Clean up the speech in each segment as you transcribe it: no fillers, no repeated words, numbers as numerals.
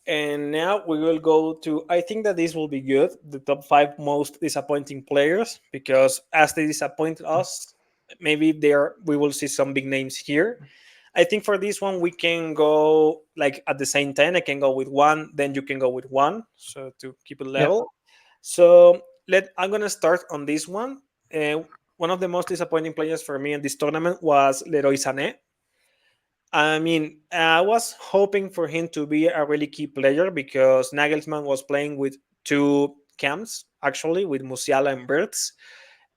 And now we will go to, I think that this will be good, the top five most disappointing players, because as they disappoint us, maybe there we will see some big names here. I think for this one we can go like at the same time. I can go with one, then you can go with one, so to keep it Yeah. level. So I'm gonna start on this one. One of the most disappointing players for me in this tournament was Leroy Sané. I mean, I was hoping for him to be a really key player because Nagelsmann was playing with two camps, actually, with Musiala and Wirtz.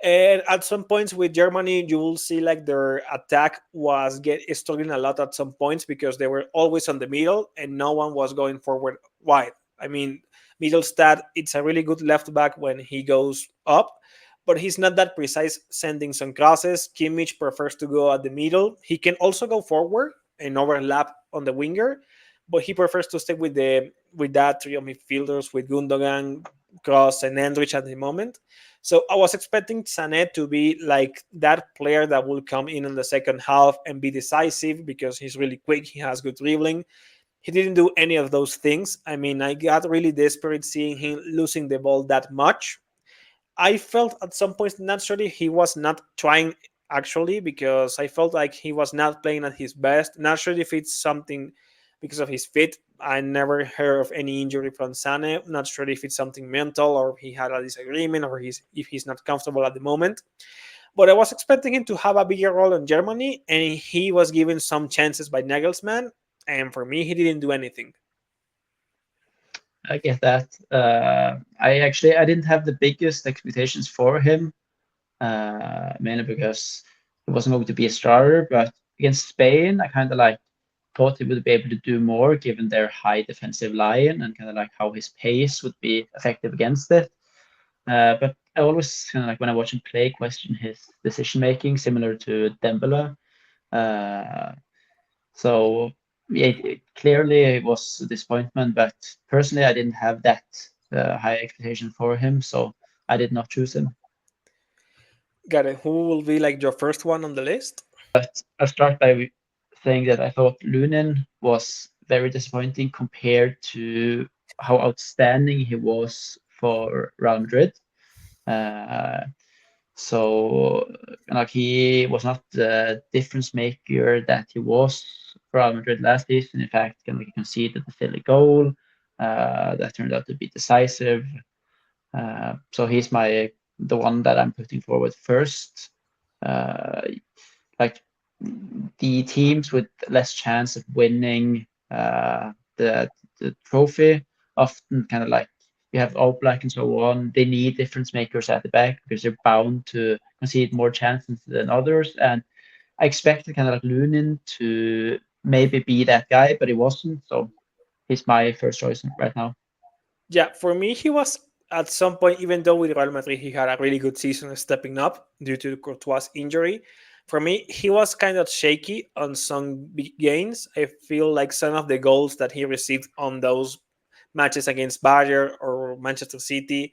And at some points with Germany, you will see like their attack was struggling a lot at some points because they were always on the middle and no one was going forward wide. I mean, Mittelstadt, it's a really good left back when he goes up, but he's not that precise sending some crosses. Kimmich prefers to go at the middle. He can also go forward and overlap on the winger, but he prefers to stay with that trio of midfielders with Gundogan, Kroos, and Endrich at the moment. So I was expecting Sané to be like that player that will come in the second half and be decisive because he's really quick. He has good dribbling. He didn't do any of those things. I mean, I got really desperate seeing him losing the ball that much. I felt at some points naturally he was not trying actually because I felt like he was not playing at his best. Not sure if it's something because of his fit. I never heard of any injury from Sane. Not sure if it's something mental or he had a disagreement or if he's not comfortable at the moment. But I was expecting him to have a bigger role in Germany, and he was given some chances by Nagelsmann. And for me, he didn't do anything. I get that. I didn't have the biggest expectations for him, mainly because he wasn't going to be a starter. But against Spain, I kind of like thought he would be able to do more given their high defensive line and kind of like how his pace would be effective against it. But I always kind of like when I watch him play, question his decision making, similar to Dembele. Uh, so yeah, clearly it was a disappointment, but personally I didn't have that high expectation for him, so I did not choose him. Got it. Who will be like your first one on the list? I'll start by saying that I thought Lunin was very disappointing compared to how outstanding he was for Real Madrid. Uh, So like he was not the difference maker that he was for Real Madrid last season. In fact, kind of he conceded a silly goal that turned out to be decisive. So he's the one that I'm putting forward first. Uh, like the teams with less chance of winning the trophy often kind of like you have All Black and so on. They need difference makers at the back because they're bound to concede more chances than others. And I expected kind of like Lunin to maybe be that guy, but he wasn't. So he's my first choice right now. Yeah, for me, he was at some point, even though with Real Madrid he had a really good season stepping up due to Courtois' injury. For me, he was kind of shaky on some big games. I feel like some of the goals that he received on those matches against Bayern or Manchester City,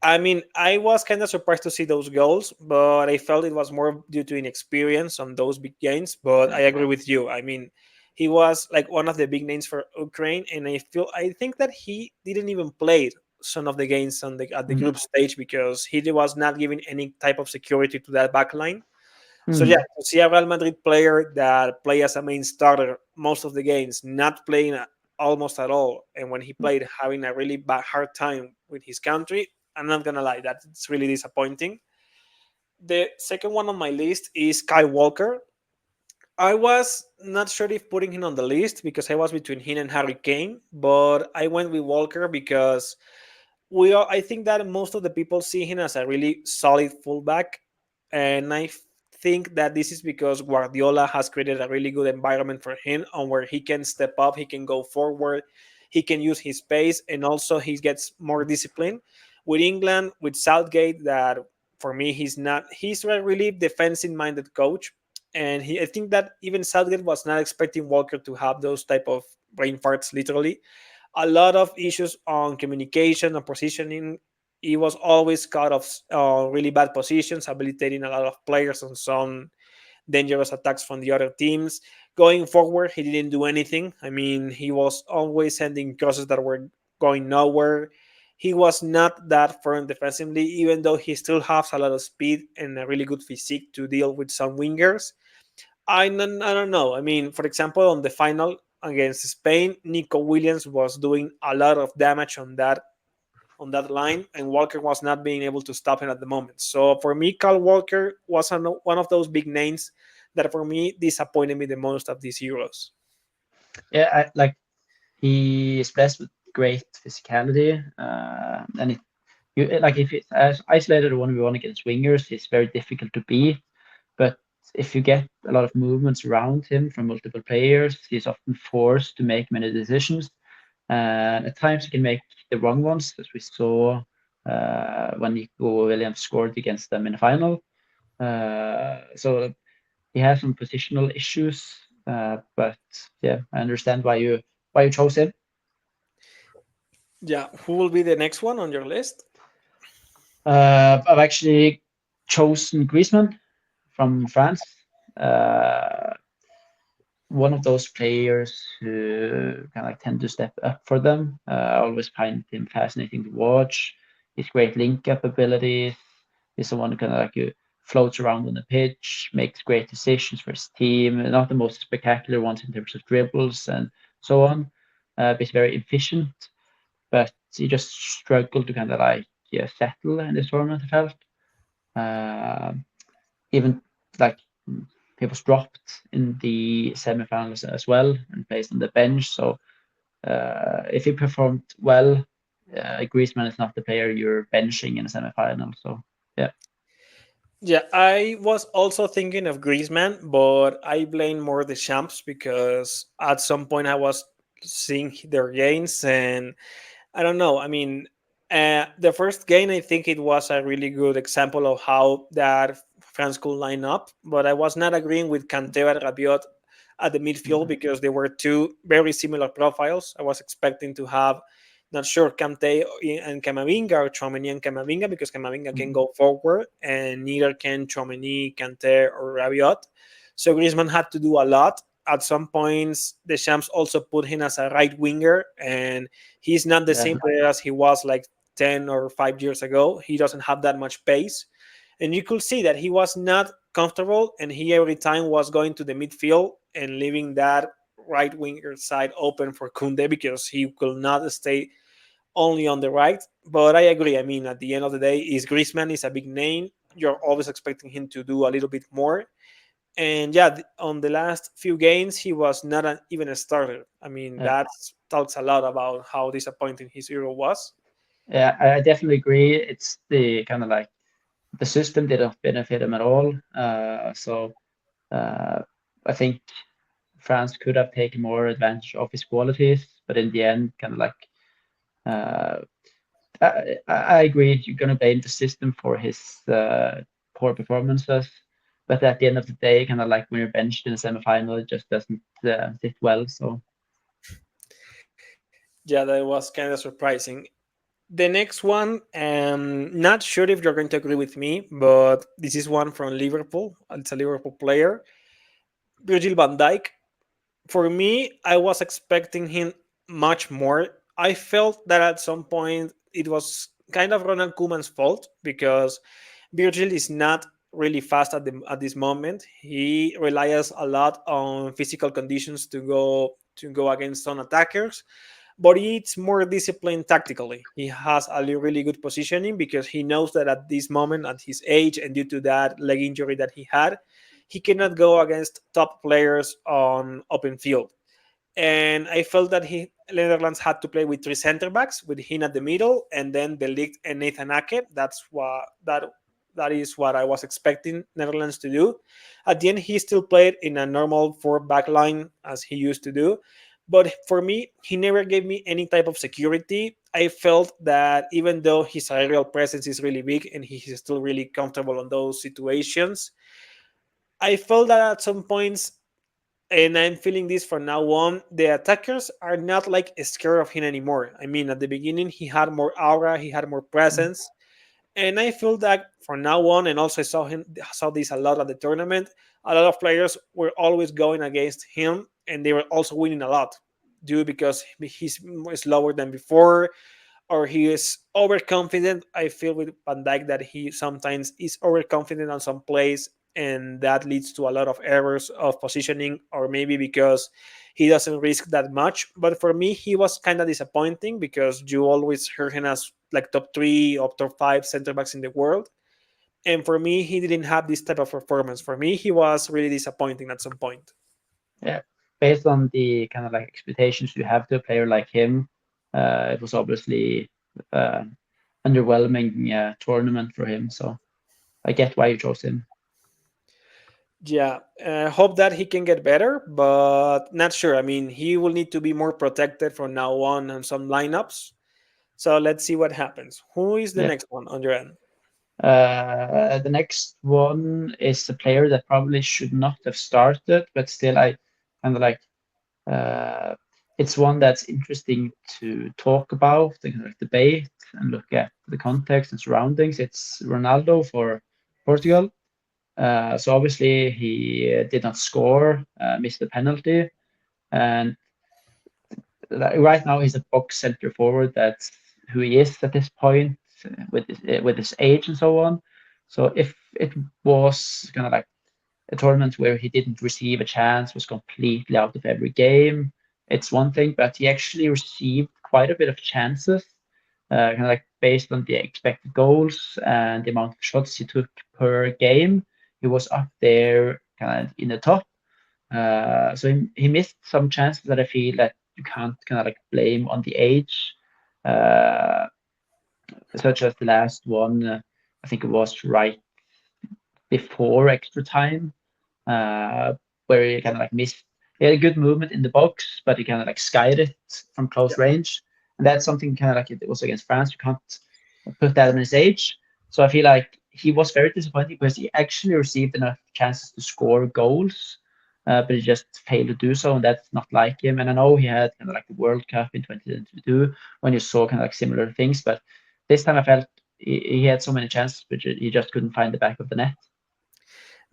I mean, I was kind of surprised to see those goals, but I felt it was more due to inexperience on those big games. But I agree with you. I mean, he was like one of the big names for Ukraine, and I think that he didn't even play some of the games at the Mm. group stage because he was not giving any type of security to that back line. So yeah, Mm. to see a Real Madrid player that play as a main starter most of the games, not playing almost at all, and when he played, having a really bad hard time with his country. I'm not gonna lie, that's really disappointing. The second one on my list is Kyle Walker. I was not sure if putting him on the list because I was between him and Harry Kane, but I went with Walker because I think that most of the people see him as a really solid fullback, and I think that this is because Guardiola has created a really good environment for him on where he can step up, he can go forward, he can use his pace, and also he gets more discipline. With England, with Southgate, that for me he's not. He's a really defensive-minded coach, and I think that even Southgate was not expecting Walker to have those type of brain farts, literally a lot of issues on communication and positioning. He was always caught of really bad positions, habilitating a lot of players on some dangerous attacks from the other teams. Going forward, he didn't do anything. I mean, he was always sending crosses that were going nowhere. He was not that firm defensively, even though he still has a lot of speed and a really good physique to deal with some wingers. I don't know. I mean, for example, on the final against Spain, Nico Williams was doing a lot of damage on that line, and Walker was not being able to stop him at the moment. So for me, Kyle Walker was one of those big names that for me disappointed me the most at these Euros. Yeah, like he is blessed with great physicality, and like if it's as isolated 1v1 against wingers, it's very difficult to beat. But if you get a lot of movements around him from multiple players, he's often forced to make many decisions. And at times he can make the wrong ones, as we saw when Nico Williams scored against them in the final. So he has some positional issues, but yeah, I understand why you chose him. Yeah, who will be the next one on your list? I've actually chosen Griezmann from France. Uh, One of those players who kind of like tend to step up for them. I always find him fascinating to watch. His great link-up abilities. He's someone who kind of like floats around on the pitch, makes great decisions for his team. Not the most spectacular ones in terms of dribbles and so on. But he's very efficient. But he just struggled to kind of like settle in this tournament, I felt. Even like he was dropped in the semifinals as well and placed on the bench. So if he performed well, Griezmann is not the player you're benching in a semifinal. So yeah, Yeah, I was also thinking of Griezmann, but I blame more the champs because at some point I was seeing their games and I don't know. I mean, the first game, I think it was a really good example of how that France could line up, but I was not agreeing with Kante and Rabiot at the midfield because they were two very similar profiles. I was expecting to have, not sure, Kante and Camavinga or Chouameni and Camavinga because Camavinga can go forward and neither can Chouameni, Kante, or Rabiot. So Griezmann had to do a lot. At some points, the champs also put him as a right winger, and he's not the yeah, same player as he was like 10 or 5 years ago. He doesn't have that much pace. And you could see that he was not comfortable, and he every time was going to the midfield and leaving that right winger side open for Kunde because he could not stay only on the right. But I agree. I mean, at the end of the day, is Griezmann is a big name. You're always expecting him to do a little bit more. And yeah, on the last few games, he was not even a starter. I mean, yeah, that talks a lot about how disappointing his Euro was. yeah. I definitely agree. It's the kind of like the system didn't benefit him at all. So uh, I think France could have taken more advantage of his qualities, but in the end, kind of like uh, I agree. You're going to blame the system for his poor performances, but at the end of the day, kind of like when you're benched in a semifinal, it just doesn't sit well. So Yeah, that was kind of surprising. The next one, not sure if you're going to agree with me, but this is one from Liverpool. It's a Liverpool player, Virgil van Dijk. For me, I was expecting him much more. I felt that at some point it was kind of Ronald Koeman's fault because Virgil is not really fast at this moment. He relies a lot on physical conditions to go against some attackers, but it's more disciplined tactically. He has a really good positioning because he knows that at this moment, at his age, and due to that leg injury that he had, he cannot go against top players on open field. And I felt that Netherlands had to play with three center backs, with him at the middle, and then the Ligt and Nathan Ake. That is what I was expecting Netherlands to do. At the end, he still played in a normal four back line as he used to do. But for me, he never gave me any type of security. I felt that even though his aerial presence is really big and he's still really comfortable on those situations, I felt that at some points, and I'm feeling this from now on, the attackers are not like scared of him anymore. I mean, at the beginning, he had more aura, he had more presence, and I feel that from now on, and also I saw this a lot at the tournament. a lot of players were always going against him, and they were also winning a lot, due because he's slower than before, or he is overconfident. I feel with Van Dijk that he sometimes is overconfident on some plays, and that leads to a lot of errors of positioning, or maybe because he doesn't risk that much. But for me, he was kind of disappointing because you always heard him as like top three or top five center backs in the world. And for me, he didn't have this type of performance. For me, he was really disappointing at some point. Yeah, based on the kind of like expectations you have to a player like him, it was obviously uh, underwhelming tournament for him. So I get why you chose him. Yeah, hope that he can get better, but not sure. I mean, he will need to be more protected from now on some lineups. So let's see what happens. Who is the Yeah. next one on your end? The next one is a player that probably should not have started, but still I kind of like uh, it's one that's interesting to talk about and kind of debate and look at the context and surroundings. It's Ronaldo for Portugal. So obviously he did not score, missed the penalty, and right now he's a box center forward. That's who he is at this point with his age and so on. So if it was kind of like a tournament where he didn't receive a chance, was completely out of every game, it's one thing, but he actually received quite a bit of chances, kind of like based on the expected goals and the amount of shots he took per game. He was up there kind of in the top. So he missed some chances that I feel that you can't kind of like blame on the age, uh, such as the last one. I think it was right before extra time, uh, where he kind of like missed. He had a good movement in the box, but he kind of like skied it from close range, and that's something kind of like it was against France. You can't put that on his age. So I feel like he was very disappointing because he actually received enough chances to score goals, but he just failed to do so, and that's not like him. And I know he had kind of like the World Cup in 2022 when you saw kind of like similar things, but this time I felt he had so many chances, but he just couldn't find the back of the net.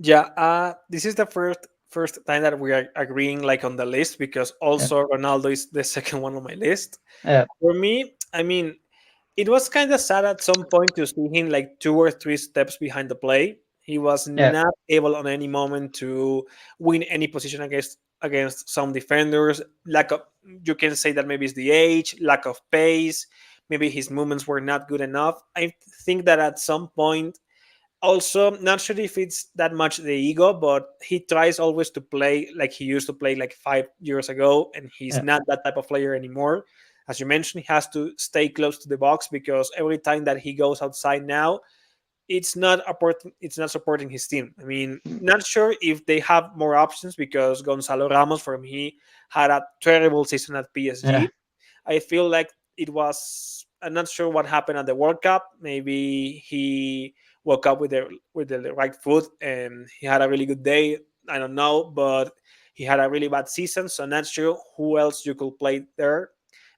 Yeah, this is the first time that we are agreeing like on the list, because Yeah, also Ronaldo is the second one on my list. yeah, For me, I mean, it was kind of sad at some point to see him like two or three steps behind the play. He was yeah, not able on any moment to win any position against some defenders. Lack of, you can say that maybe it's the age, lack of pace, maybe his movements were not good enough. I think that at some point, also not sure if it's that much the ego, but he tries always to play like he used to play like 5 years ago, and he's yeah, not that type of player anymore. As you mentioned, he has to stay close to the box, because every time that he goes outside now, it's not supporting his team. I mean, not sure if they have more options, because Gonzalo Ramos for me had a terrible season at yeah, PSG. I feel like it was. I'm not sure what happened at the World Cup. Maybe he woke up with the right foot and he had a really good day. I don't know, but he had a really bad season. So I'm not sure who else you could play there.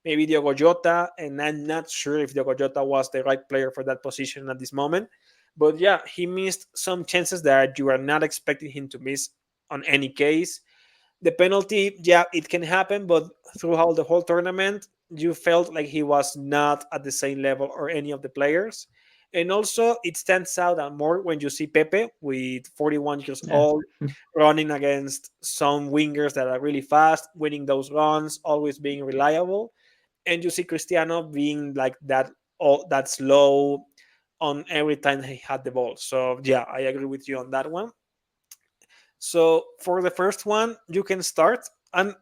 Maybe Diogo Jota, and I'm not sure if Diogo Jota was the right player for that position at this moment. But yeah, he missed some chances that you are not expecting him to miss on any case. The penalty, yeah, it can happen, but throughout the whole tournament, you felt like he was not at the same level or any of the players. And also, it stands out more when you see Pepe with 41 years yeah, old running against some wingers that are really fast, winning those runs, always being reliable. And you see Cristiano being like that, all that slow on every time he had the ball. So yeah, I agree with you on that one. So for the first one, you can start. I'm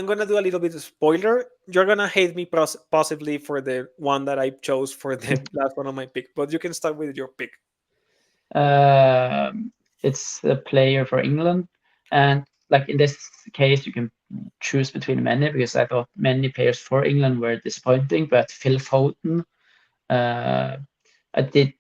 gonna do a little bit of spoiler. You're gonna hate me possibly for the one that I chose for the last one of my pick, but you can start with your pick. Um, it's a player for England, and like in this case, you can choose between many because I thought many players for England were disappointing, but Phil Foden, uh, I did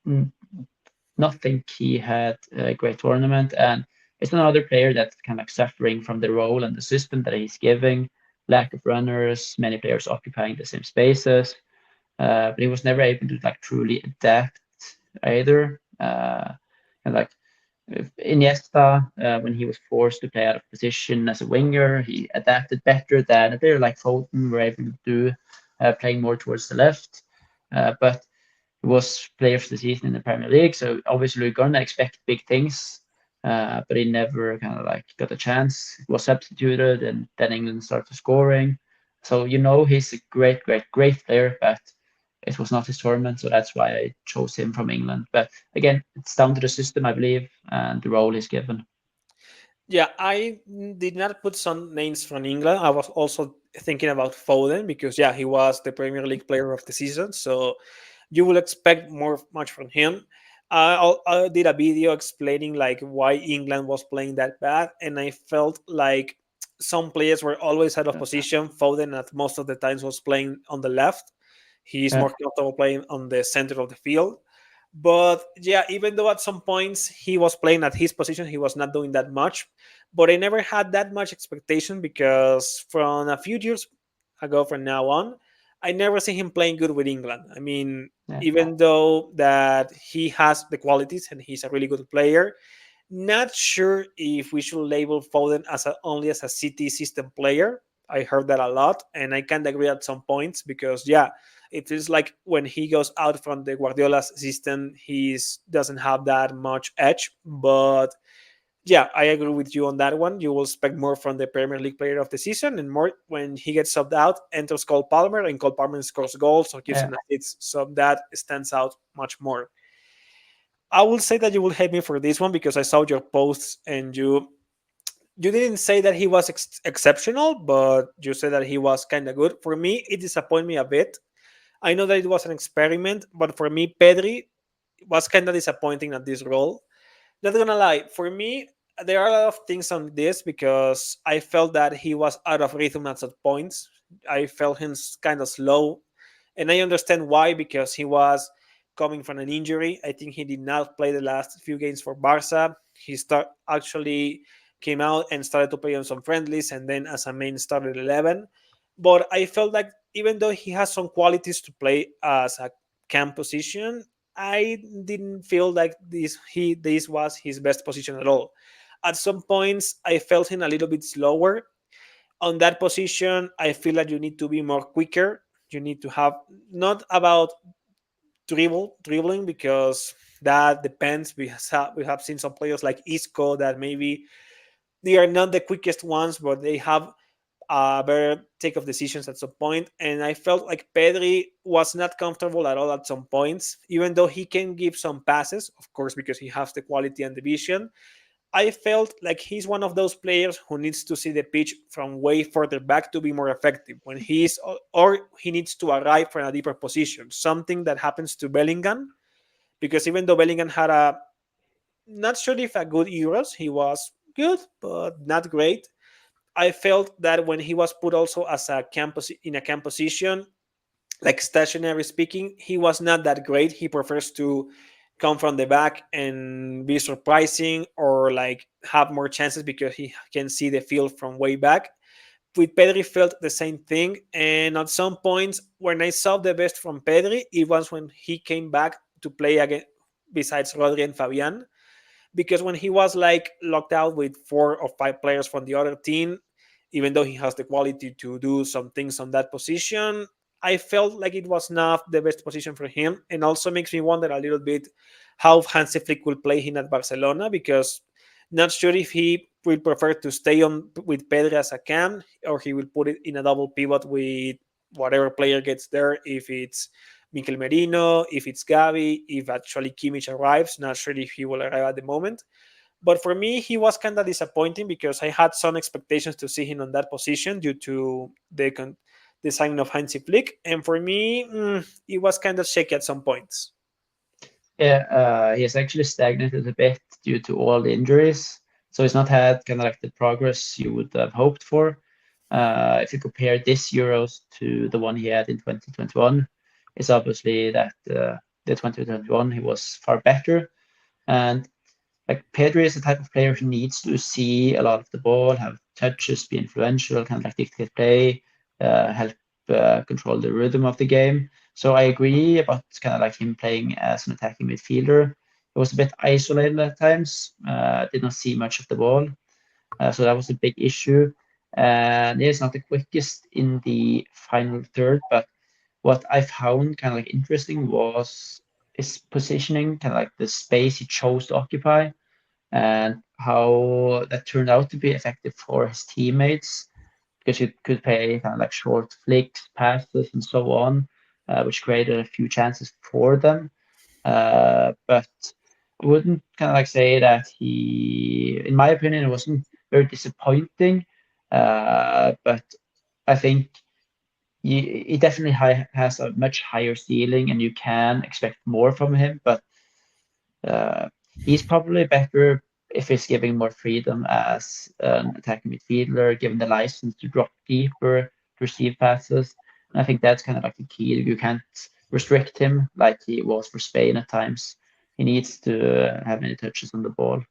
not think he had a great tournament, and it's another player that's kind of suffering from the role and the system that he's giving, lack of runners, many players occupying the same spaces, but he was never able to like truly adapt either. And like Iniesta, when he was forced to play out of position as a winger, he adapted better than a player like Foden were able to do, playing more towards the left. But he was player of the season in the Premier League, so obviously we're gonna expect big things. But he never kind of like got a chance. He was substituted, and then England started scoring. So he's a great, great, great player, but it was not his tournament, so that's why I chose him from England. But again, it's down to the system, I believe, and the role he's given. Yeah, I did not put some names from England. I was also thinking about Foden because yeah, he was the Premier League Player of the Season, so you will expect much from him. I did a video explaining like why England was playing that bad, and I felt like some players were always out of position. Foden at most of the times was playing on the left. He's Yeah, more comfortable playing on the center of the field. But yeah, even though at some points he was playing at his position, he was not doing that much. But I never had that much expectation because from a few years ago, from now on, I never see him playing good with England. I mean, yeah, even though that he has the qualities and he's a really good player, not sure if we should label Foden as only as a City system player. I heard that a lot, and I can't agree at some points because yeah, it feels like when he goes out from the Guardiola's system, he doesn't have that much edge. But yeah, I agree with you on that one. You will expect more from the Premier League Player of the Season, and more when he gets subbed out, enters Cole Palmer, and Cole Palmer scores goals or gives yeah, an assist. So that stands out much more. I will say that you will hate me for this one because I saw your posts and you didn't say that he was exceptional, but you said that he was kind of good. For me, it disappointed me a bit. I know that it was an experiment, but for me, Pedri was kind of disappointing at this role. Not gonna lie, for me, there are a lot of things on this because I felt that he was out of rhythm at some points. I felt him kind of slow, and I understand why because he was coming from an injury. I think he did not play the last few games for Barca. He actually came out and started to play on some friendlies, and then as a main started 11. But I felt like even though he has some qualities to play as a camp position, I didn't feel like this was his best position at all. At some points, I felt him a little bit slower. On that position, I feel that you need to be more quicker. You need to have not about dribbling because that depends. We have seen some players like Isco that maybe they are not the quickest ones, but they have a better take of decisions at some point. And I felt like Pedri was not comfortable at all at some points, even though he can give some passes, of course, because he has the quality and the vision. I felt like he's one of those players who needs to see the pitch from way further back to be more effective when he's or he needs to arrive from a deeper position. Something that happens to Bellingham because even though Bellingham had a not sure if a good Euros, he was good but not great. I felt that when he was put also as a camp position, like stationary speaking, he was not that great. He prefers to come from the back and be surprising or like have more chances because he can see the field from way back. With Pedri felt the same thing, and at some points when I saw the best from Pedri, it was when he came back to play again besides Rodri and Fabian because when he was like locked out with 4 or 5 players from the other team, even though he has the quality to do some things on that position, I felt like it was not the best position for him. And also makes me wonder a little bit how Hansi Flick will play him at Barcelona because not sure if he will prefer to stay on with Pedri as a cam or he will put it in a double pivot with whatever player gets there. If it's Mikel Merino, if it's Gavi, if actually Kimmich arrives. Not sure if he will arrive at the moment. But for me, he was kind of disappointing because I had some expectations to see him on that position due to the signing of Hansi Flick. And for me, it was kind of shaky at some points. yeah. He has actually stagnated a bit due to all the injuries, so he's not had kind of like the progress you would have hoped for. If you compare this Euros to the one he had in 2021, it's obviously that the 2021 he was far better. And like Pedri is the type of player who needs to see a lot of the ball, have touches, be influential, kind of like dictate play, help control the rhythm of the game. So I agree about kind of like him playing as an attacking midfielder. He was a bit isolated at times, did not see much of the ball. So that was a big issue. And he's not the quickest in the final third, but what I found kind of like interesting was his positioning, kind of like the space he chose to occupy, and how that turned out to be effective for his teammates because you could play kind of like short flicks, passes, and so on, which created a few chances for them. But I wouldn't kind of like say that he, in my opinion, it wasn't very disappointing. But I think he definitely has a much higher ceiling, and you can expect more from him. But uh, he's probably better if he's giving more freedom as an attacking midfielder, given the license to drop deeper, to receive passes. And I think that's kind of like the key. You can't restrict him like he was for Spain at times. He needs to have many touches on the ball.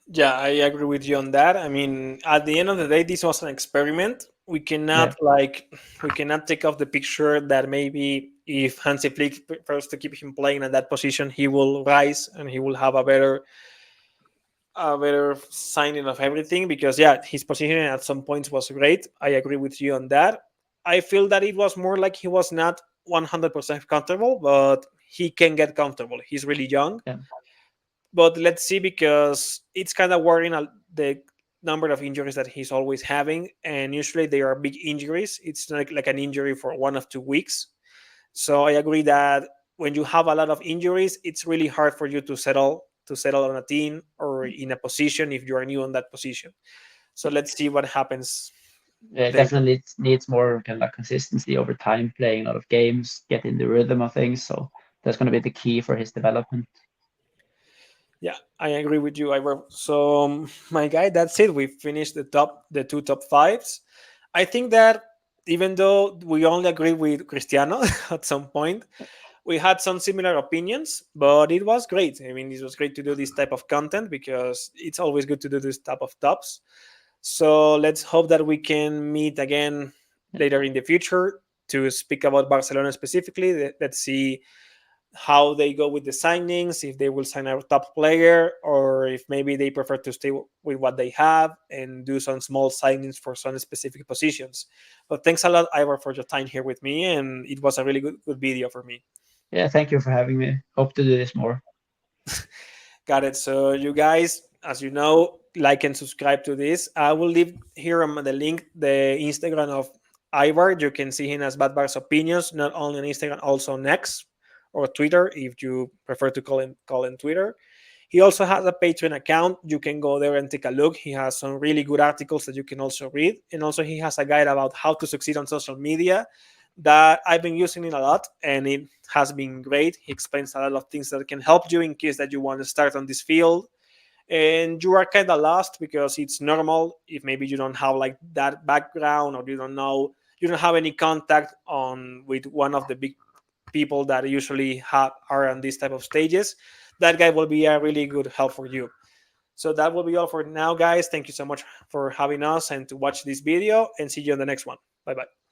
Yeah, I agree with you on that. I mean, at the end of the day, this was an experiment. Yeah, We cannot take off the picture that maybe if Hansi Flick prefers to keep him playing at that position, he will rise and he will have a better signing of everything. Because yeah, his positioning at some points was great. I agree with you on that. I feel that it was more like he was not 100% comfortable, but he can get comfortable. He's really young, yeah, but let's see, because it's kind of worrying the number of injuries that he's always having, and usually they are big injuries. It's like an injury for 1 or 2 weeks. So I agree that when you have a lot of injuries, it's really hard for you to settle on a team or in a position if you are new on that position. So let's see what happens yeah. there. Definitely needs more kind of like consistency over time, playing a lot of games, getting the rhythm of things. So that's going to be the key for his development. Yeah, I agree with you, Ivar. So, my guy, that's it. We finished the two top fives. I think that even though we only agree with Cristiano at some point, we had some similar opinions, but it was great. I mean, it was great to do this type of content because it's always good to do this type of tops. So let's hope that we can meet again later in the future to speak about Barcelona specifically. Let's see how they go with the signings, if they will sign a top player, or if maybe they prefer to stay with what they have and do some small signings for some specific positions. But thanks a lot, Ivor, for your time here with me, and it was a really good video for me. Yeah, thank you for having me. Hope to do this more. Got it. So you guys, as you know, like and subscribe to this. I will leave here on the link the Instagram of Ivar. You can see him as BadBarcaOpinions, not only on Instagram, also on X or Twitter if you prefer to call him Twitter. He also has a Patreon account. You can go there and take a look. He has some really good articles that you can also read. And also he has a guide about how to succeed on social media that I've been using it a lot, and it has been great. He explains a lot of things that can help you in case that you want to start on this field and you are kind of lost, because it's normal if maybe you don't have like that background, or you don't have any contact on with one of the big people that usually are on these type of stages. That guy will be a really good help for you. So that will be all for now, guys. Thank you so much for having us and to watch this video, and see you on the next one. Bye bye.